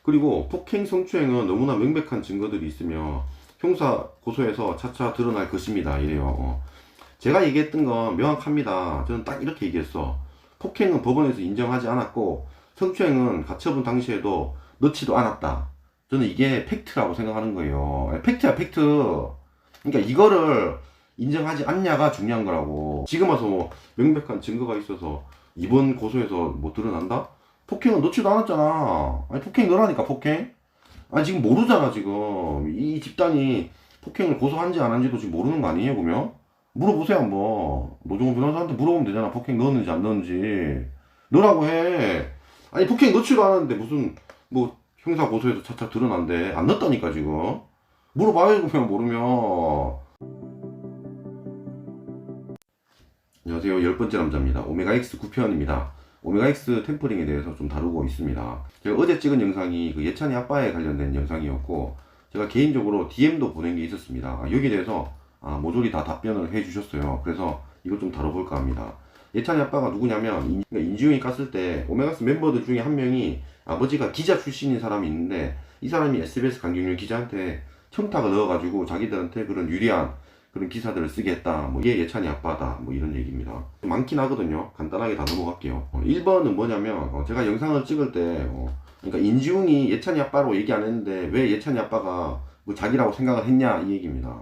그리고 폭행 성추행은 너무나 명백한 증거들이 있으며 형사 고소해서 차차 드러날 것입니다. 이래요. 제가 얘기했던 건 명확합니다. 저는 딱 이렇게 얘기했어. 폭행은 법원에서 인정하지 않았고 성추행은 가처분 당시에도 넣지도 않았다. 저는 이게 팩트라고 생각하는 거예요. 팩트야, 팩트. 그러니까 이거를 인정하지 않냐가 중요한 거라고. 지금 와서 뭐 명백한 증거가 있어서 이번 고소에서 뭐 드러난다? 폭행은 넣지도 않았잖아. 아니, 폭행 넣으라니까, 폭행? 아니, 지금 모르잖아, 지금. 이 집단이 폭행을 고소한지 안 한지도 지금 모르는 거 아니에요, 그러면? 물어보세요, 한번. 노종훈 변호사한테 물어보면 되잖아. 폭행 넣었는지 안 넣었는지. 넣으라고 해. 아니, 폭행 넣지도 않았는데 무슨, 뭐, 형사 고소에서 차차 드러난대. 안 넣었다니까, 지금. 물어봐요, 그러면 모르면. 안녕하세요. 10번째 남자입니다. 오메가X 9편입니다. 오메가X 템퍼링에 대해서 좀 다루고 있습니다. 제가 어제 찍은 영상이 그 예찬이 아빠에 관련된 영상이었고, 제가 개인적으로 DM도 보낸 게 있었습니다. 여기에 대해서 모조리 다 답변을 해 주셨어요. 그래서 이걸 좀 다뤄볼까 합니다. 예찬이 아빠가 누구냐면, 인지용이 깠을 때 오메가X 멤버들 중에 한 명이 아버지가 기자 출신인 사람이 있는데, 이 사람이 SBS 강경률 기자한테 청탁을 넣어가지고 자기들한테 그런 유리한 그런 기사들을 쓰게 했다. 뭐 얘 예찬이 아빠다. 뭐 이런 얘기입니다. 많긴 하거든요. 간단하게 다 넘어갈게요. 1번은 뭐냐면 제가 영상을 찍을 때 그러니까 인지웅이 예찬이 아빠로 얘기 안 했는데 왜 예찬이 아빠가 뭐 자기라고 생각을 했냐 이 얘기입니다.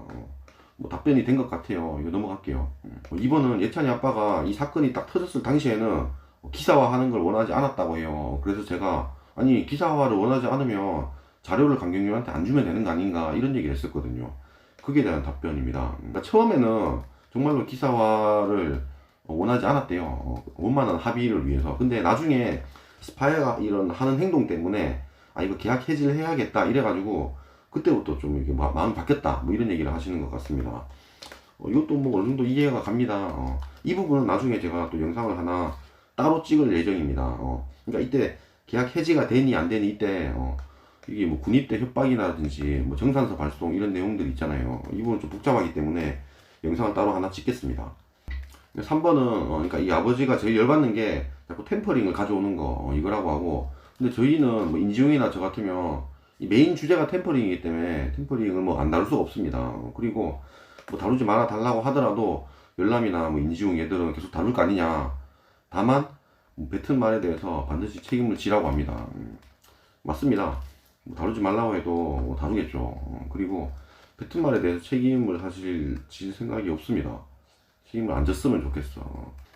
뭐 답변이 된 것 같아요. 이거 넘어갈게요. 2번은 예찬이 아빠가 이 사건이 딱 터졌을 당시에는 기사화하는 걸 원하지 않았다고 해요. 그래서 제가 아니 기사화를 원하지 않으면 자료를 강경유한테 안 주면 되는 거 아닌가 이런 얘기를 했었거든요. 그에 대한 답변입니다. 그러니까 처음에는 정말로 기사화를 원하지 않았대요. 원만한 합의를 위해서. 근데 나중에 스파이가 이런 하는 행동 때문에 이거 계약 해지를 해야겠다 이래가지고 그때부터 좀 이렇게 마음이 바뀌었다 뭐 이런 얘기를 하시는 것 같습니다. 이것도 뭐 어느 정도 이해가 갑니다. 이 부분은 나중에 제가 또 영상을 하나 따로 찍을 예정입니다. 그러니까 이때 계약 해지가 되니 안 되니 이때 이게 뭐 군입대 협박이라든지 뭐 정산서 발송 이런 내용들 있잖아요. 이 부분은 좀 복잡하기 때문에 영상을 따로 하나 찍겠습니다. 3번은 그러니까 이 아버지가 제일 열받는 게 자꾸 템퍼링을 가져오는 거 이거라고 하고, 근데 저희는 뭐 인지용이나 저 같으면 이 메인 주제가 템퍼링이기 때문에 템퍼링을 뭐 안 다룰 수가 없습니다. 그리고 뭐 다루지 말아 달라고 하더라도 열람이나 뭐 인지용 얘들은 계속 다룰 거 아니냐. 다만 뭐 뱉은 말에 대해서 반드시 책임을 지라고 합니다. 맞습니다. 뭐 다루지 말라고 해도 뭐 다루겠죠. 그리고 뱉은 말에 대해서 책임을 사실 질 생각이 없습니다. 책임을 안 졌으면 좋겠어.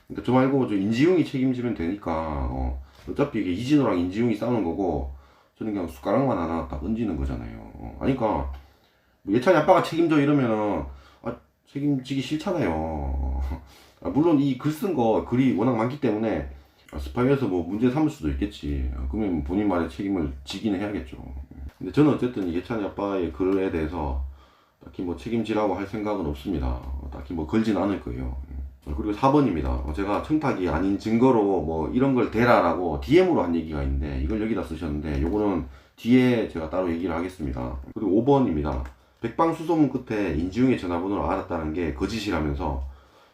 그러니까 저 말고 저 인지용이 책임지면 되니까 어차피 이게 이진호랑 인지용이 싸우는 거고 저는 그냥 숟가락만 하나 딱 얹는 거잖아요. 그러니까 뭐 예찬이 아빠가 책임져 이러면은 책임지기 싫잖아요. 물론 이 글 쓴 거 글이 워낙 많기 때문에 스파이에서 뭐 문제 삼을 수도 있겠지. 그러면 본인 말에 책임을 지기는 해야겠죠. 근데 저는 어쨌든 이 예찬이 아빠의 글에 대해서 딱히 뭐 책임지라고 할 생각은 없습니다. 딱히 뭐 걸진 않을 거예요. 그리고 4번입니다. 제가 청탁이 아닌 증거로 뭐 이런 걸 대라라고 DM으로 한 얘기가 있는데 이걸 여기다 쓰셨는데 요거는 뒤에 제가 따로 얘기를 하겠습니다. 그리고 5번입니다. 백방수소문 끝에 인지용의 전화번호를 알았다는 게 거짓이라면서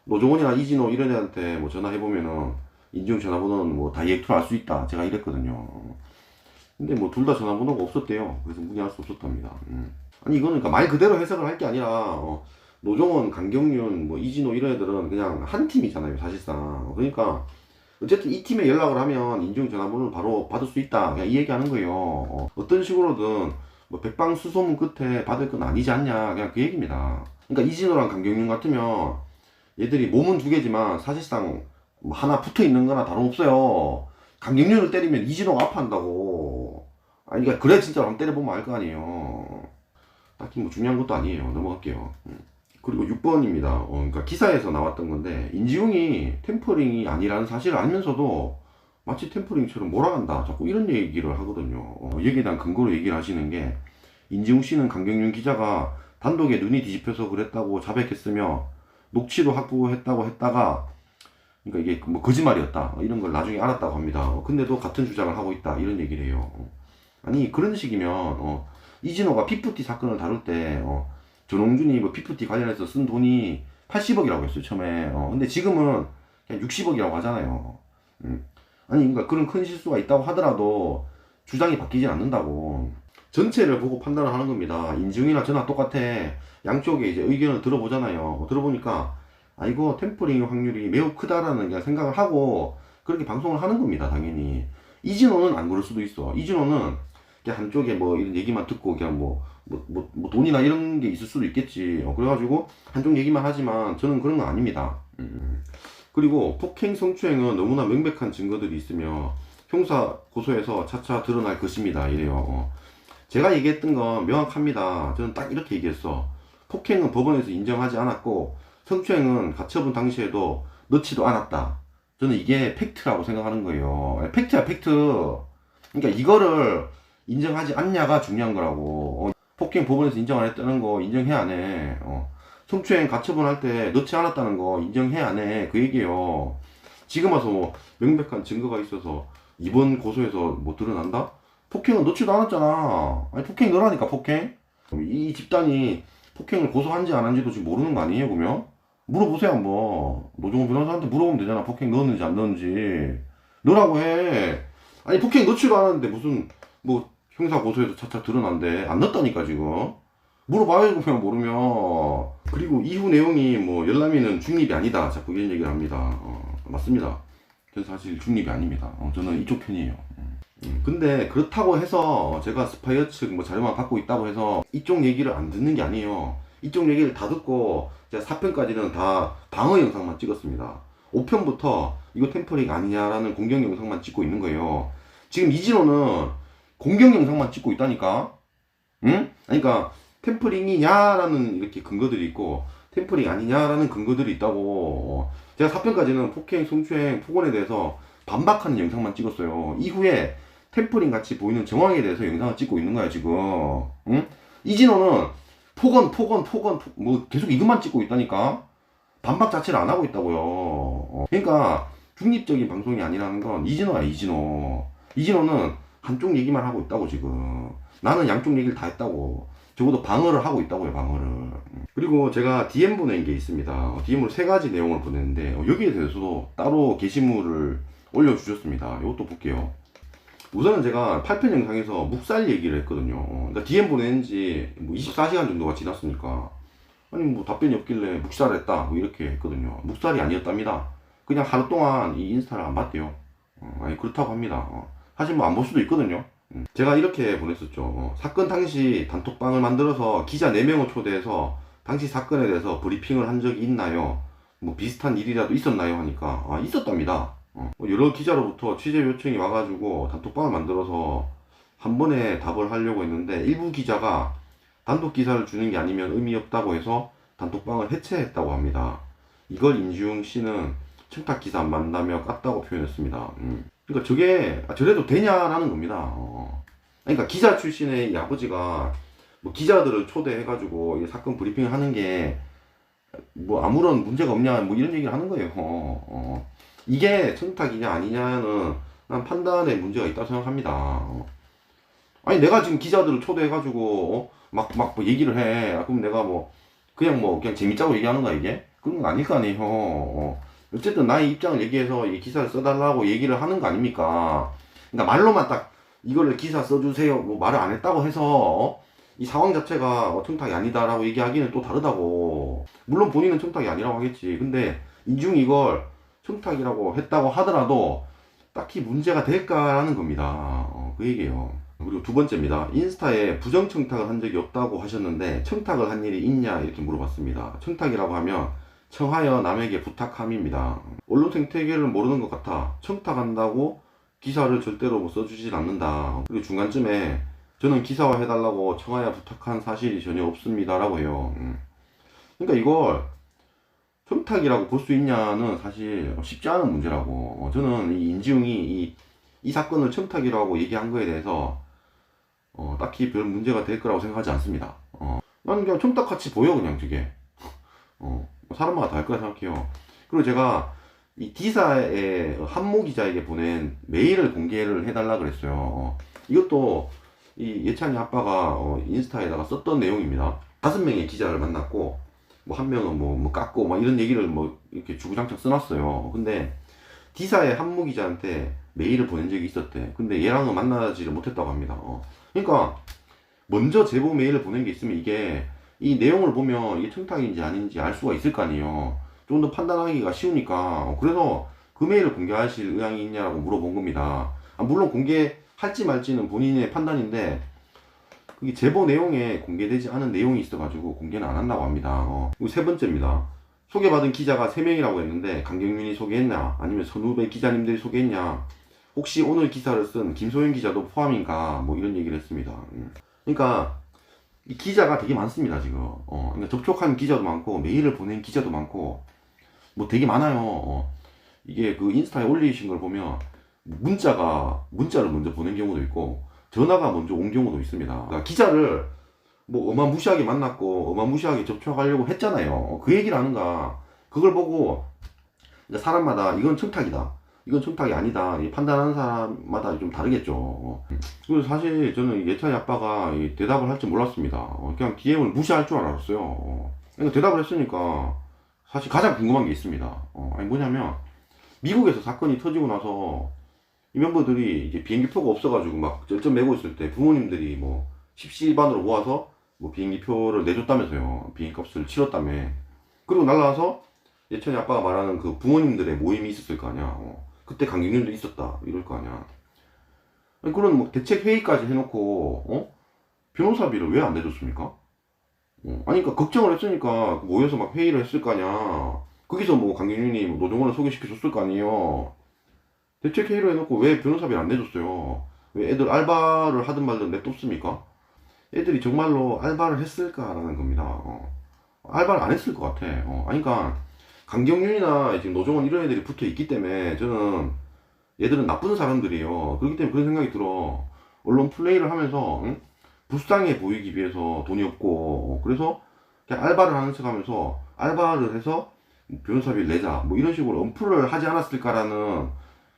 노종원이나 이진호 이런 애한테 뭐 전화해보면은 인지용 전화번호는 뭐 다이렉트로 알 수 있다. 제가 이랬거든요. 근데 뭐 둘 다 전화번호가 없었대요. 그래서 문의할 수 없었답니다. 아니 이거는 그러니까 말 그대로 해석을 할 게 아니라 노종원, 강경윤, 뭐 이진호 이런 애들은 그냥 한 팀이잖아요. 사실상. 그러니까 어쨌든 이 팀에 연락을 하면 인지용 전화번호를 바로 받을 수 있다. 그냥 이 얘기하는 거예요. 어떤 식으로든 뭐 백방수소문 끝에 받을 건 아니지 않냐. 그냥 그 얘기입니다. 그러니까 이진호랑 강경윤 같으면 얘들이 몸은 두 개지만 사실상 뭐 하나 붙어 있는 거나 다름없어요. 강경련을 때리면 이진호가 아파한다고. 아니, 그러니까 그래 진짜 한번 때려보면 알 거 아니에요. 딱히 뭐 중요한 것도 아니에요. 넘어갈게요. 그리고 6번입니다. 그러니까 기사에서 나왔던 건데 인지용이 템퍼링이 아니라는 사실을 알면서도 마치 템퍼링처럼 몰아간다. 자꾸 이런 얘기를 하거든요. 여기에 대한 근거로 얘기를 하시는 게 인지용 씨는 강경윤 기자가 단독에 눈이 뒤집혀서 그랬다고 자백했으며 녹취도 확보했다고 했다가 그러니까 이게 뭐 거짓말이었다 이런 걸 나중에 알았다고 합니다. 근데도 같은 주장을 하고 있다 이런 얘기를 해요. 아니 그런 식이면 이진호가 피프티 사건을 다룰 때 전홍준이 뭐 피프티 관련해서 쓴 돈이 80억이라고 했어요 처음에. 근데 지금은 그냥 60억이라고 하잖아요. 아니 그러니까 그런 큰 실수가 있다고 하더라도 주장이 바뀌진 않는다고. 전체를 보고 판단을 하는 겁니다. 인지웅이나 저나 똑같아. 양쪽에 이제 의견을 들어보잖아요. 들어보니까 아 이거 템퍼링 확률이 매우 크다라는 그냥 생각을 하고 그렇게 방송을 하는 겁니다. 당연히 이진호는 안 그럴 수도 있어. 이진호는 그냥 한쪽에 뭐 이런 얘기만 듣고 그냥 뭐 돈이나 이런 게 있을 수도 있겠지. 그래가지고 한쪽 얘기만 하지만 저는 그런 건 아닙니다. 그리고 폭행 성추행은 너무나 명백한 증거들이 있으며 형사 고소해서 차차 드러날 것입니다. 이래요. 제가 얘기했던 건 명확합니다. 저는 딱 이렇게 얘기했어. 폭행은 법원에서 인정하지 않았고 성추행은 가처분 당시에도 넣지도 않았다. 저는 이게 팩트라고 생각하는 거예요. 팩트야 팩트. 그러니까 이거를 인정하지 않냐가 중요한 거라고. 폭행 법원에서 인정 안 했다는 거 인정해 안 해. 성추행 가처분 할 때 넣지 않았다는 거 인정해 안 해. 그 얘기예요. 지금 와서 뭐 명백한 증거가 있어서 이번 고소에서 뭐 드러난다? 폭행은 넣지도 않았잖아. 아니 폭행 넣으라니까 폭행. 이 집단이 폭행을 고소한지 안 한지도 지금 모르는 거 아니에요 그러면? 물어보세요 한번. 노종훈 변호사한테 물어보면 되잖아. 폭행 넣었는지 안 넣었는지. 넣으라고 해. 아니 폭행 넣지도 않았는데 무슨 뭐 형사 고소에서 차차 드러난대. 안 넣었다니까 지금. 물어봐요 그냥 모르면. 그리고 이후 내용이 뭐 열람이는 중립이 아니다 자꾸 이런 얘기를 합니다. 맞습니다. 저는 사실 중립이 아닙니다. 저는 이쪽 편이에요. 근데 그렇다고 해서 제가 스파이어 측 뭐 자료만 갖고 있다고 해서 이쪽 얘기를 안 듣는 게 아니에요. 이쪽 얘기를 다 듣고 제가 4편까지는 다 방어 영상만 찍었습니다. 5편부터 이거 템퍼링 아니냐라는 공격 영상만 찍고 있는 거예요. 지금 이진호는 공격 영상만 찍고 있다니까. 응? 그러니까 템퍼링이냐라는 이렇게 근거들이 있고 템퍼링 아니냐라는 근거들이 있다고. 제가 4편까지는 폭행, 성추행, 폭언에 대해서 반박하는 영상만 찍었어요. 이후에 템퍼링 같이 보이는 정황에 대해서 영상을 찍고 있는 거야 지금. 응? 이진호는 폭언 뭐 계속 이것만 찍고 있다니까. 반박 자체를 안 하고 있다고요. 그러니까 중립적인 방송이 아니라는 건 이진호야 이진호. 이진호는 한쪽 얘기만 하고 있다고 지금. 나는 양쪽 얘기를 다 했다고. 적어도 방어를 하고 있다고요 방어를. 그리고 제가 DM 보낸 게 있습니다. DM으로 3가지 내용을 보냈는데 여기에 대해서도 따로 게시물을 올려주셨습니다. 이것도 볼게요. 우선은 제가 8편 영상에서 묵살 얘기를 했거든요. 그러니까 DM 보낸 지 뭐 24시간 정도가 지났으니까 아니 뭐 답변이 없길래 묵살했다 뭐 이렇게 했거든요. 묵살이 아니었답니다. 그냥 하루 동안 이 인스타를 안 봤대요. 아니 그렇다고 합니다. 사실 뭐 안 볼 수도 있거든요. 제가 이렇게 보냈었죠. 사건 당시 단톡방을 만들어서 기자 4명을 초대해서 당시 사건에 대해서 브리핑을 한 적이 있나요? 뭐 비슷한 일이라도 있었나요? 하니까 있었답니다. 여러 기자로부터 취재 요청이 와가지고 단톡방을 만들어서 한 번에 답을 하려고 했는데 일부 기자가 단독 기사를 주는 게 아니면 의미 없다고 해서 단톡방을 해체했다고 합니다. 이걸 인지웅 씨는 청탁 기사 안 만나며 깠다고 표현했습니다. 그러니까 저게 저래도 되냐라는 겁니다. 그러니까 기자 출신의 이 아버지가 뭐 기자들을 초대해가지고 이 사건 브리핑을 하는 게 뭐 아무런 문제가 없냐 뭐 이런 얘기를 하는 거예요. 이게 청탁이냐 아니냐는 난 판단에 문제가 있다고 생각합니다. 아니 내가 지금 기자들을 초대해가지고 막 뭐 얘기를 해. 그럼 내가 뭐 그냥 재밌자고 얘기하는 거야 이게? 그런 건 아닐 거 아니에요. 어쨌든 나의 입장을 얘기해서 이 기사를 써달라고 얘기를 하는 거 아닙니까? 그러니까 말로만 딱 이거를 기사 써주세요 뭐 말을 안 했다고 해서 이 상황 자체가 청탁이 아니다라고 얘기하기는 또 다르다고. 물론 본인은 청탁이 아니라고 하겠지. 근데 인중이 이걸 청탁이라고 했다고 하더라도 딱히 문제가 될까라는 겁니다. 그 얘기예요. 그리고 두 번째입니다. 인스타에 부정 청탁을 한 적이 없다고 하셨는데 청탁을 한 일이 있냐 이렇게 물어봤습니다. 청탁이라고 하면 청하여 남에게 부탁함입니다. 언론 생태계를 모르는 것 같아 청탁한다고 기사를 절대로 뭐 써주질 않는다. 그리고 중간쯤에 저는 기사화 해달라고 청하여 부탁한 사실이 전혀 없습니다 라고 해요. 그러니까 이걸 청탁이라고 볼 수 있냐는 사실 쉽지 않은 문제라고. 저는 이 인지웅이 이 사건을 청탁이라고 얘기한 거에 대해서 딱히 별 문제가 될 거라고 생각하지 않습니다. 나는 그냥 청탁같이 보여 그냥 저게. 사람마다 다 할 거라 생각해요. 그리고 제가 이 D사의 한모 기자에게 보낸 메일을 공개를 해달라 그랬어요. 이것도 이 예찬이 아빠가 인스타에다가 썼던 내용입니다. 5명의 기자를 만났고 뭐 한 명은 뭐 깎고 막 이런 얘기를 뭐 이렇게 주구장창 써놨어요. 근데 D사의 한무 기자한테 메일을 보낸 적이 있었대. 근데 얘랑은 만나지를 못했다고 합니다. 그러니까 먼저 제보 메일을 보낸 게 있으면 이게 이 내용을 보면 이게 청탁인지 아닌지 알 수가 있을 거 아니에요. 좀 더 판단하기가 쉬우니까. 그래서 그 메일을 공개하실 의향이 있냐고 물어본 겁니다. 물론 공개할지 말지는 본인의 판단인데 그게 제보 내용에 공개되지 않은 내용이 있어가지고 공개는 안 한다고 합니다. 그리고 세 번째입니다. 소개받은 기자가 3명이라고 했는데 강경윤이 소개했냐 아니면 선후배 기자님들이 소개했냐 혹시 오늘 기사를 쓴 김소연 기자도 포함인가 뭐 이런 얘기를 했습니다. 그러니까 이 기자가 되게 많습니다 지금. 그러니까 접촉한 기자도 많고 메일을 보낸 기자도 많고 뭐 되게 많아요. 이게 그 인스타에 올리신 걸 보면 문자를 먼저 보낸 경우도 있고 전화가 먼저 온 경우도 있습니다. 그러니까 기자를 뭐 어마무시하게 만났고 어마무시하게 접촉하려고 했잖아요. 그 얘기를 하는가. 그걸 보고 사람마다 이건 청탁이다, 이건 청탁이 아니다, 판단하는 사람마다 좀 다르겠죠. 그래서 사실 저는 예찬이 아빠가 대답을 할 줄 몰랐습니다. 그냥 DM을 무시할 줄 알았어요. 그러니까 대답을 했으니까 사실 가장 궁금한 게 있습니다. 아니 뭐냐면 미국에서 사건이 터지고 나서 이 멤버들이 이제 비행기표가 없어가지고 막 쩔쩔 매고 있을 때 부모님들이 뭐 십시반으로 모아서 뭐 비행기표를 내줬다면서요. 비행값을 치렀다며. 그리고 날라와서 예천이 아빠가 말하는 그 부모님들의 모임이 있었을 거 아니야. 그때 강경윤도 있었다 이럴 거 아니야. 아니, 그런 뭐 대책 회의까지 해놓고 변호사비를 왜 안 내줬습니까? 아니 그러니까 걱정을 했으니까 모여서 막 회의를 했을 거 아니야. 거기서 뭐 강경윤이 노정원을 소개시켜줬을 거 아니에요. 대책 회의를 해놓고 왜 변호사비를 안 내줬어요? 왜 애들 알바를 하든 말든 냅뒀습니까? 애들이 정말로 알바를 했을까라는 겁니다. 알바를 안 했을 것 같아. 아니, 그러니까 강경윤이나 지금 노정원 이런 애들이 붙어 있기 때문에 저는 얘들은 나쁜 사람들이에요. 그렇기 때문에 그런 생각이 들어. 언론 플레이를 하면서 불쌍해 보이기 위해서 돈이 없고 그래서 그냥 알바를 하는 척하면서 알바를 해서 변호사비를 내자 뭐 이런 식으로 언플을 하지 않았을까라는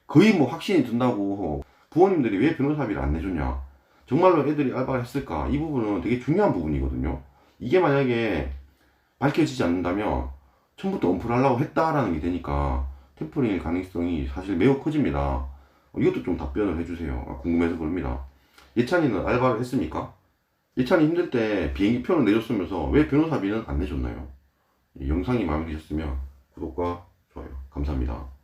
거의 뭐 확신이 든다고. 부모님들이 왜 변호사비를 안 내줬냐, 정말로 애들이 알바를 했을까, 이 부분은 되게 중요한 부분이거든요. 이게 만약에 밝혀지지 않는다면 처음부터 언플을 하려고 했다라는 게 되니까 템퍼링일 가능성이 사실 매우 커집니다. 이것도 좀 답변을 해주세요. 궁금해서 그럽니다. 예찬이는 알바를 했습니까? 예찬이 힘들 때 비행기 표는 내줬으면서 왜 변호사비는 안 내줬나요? 이 영상이 마음에 드셨으면 구독과 좋아요 감사합니다.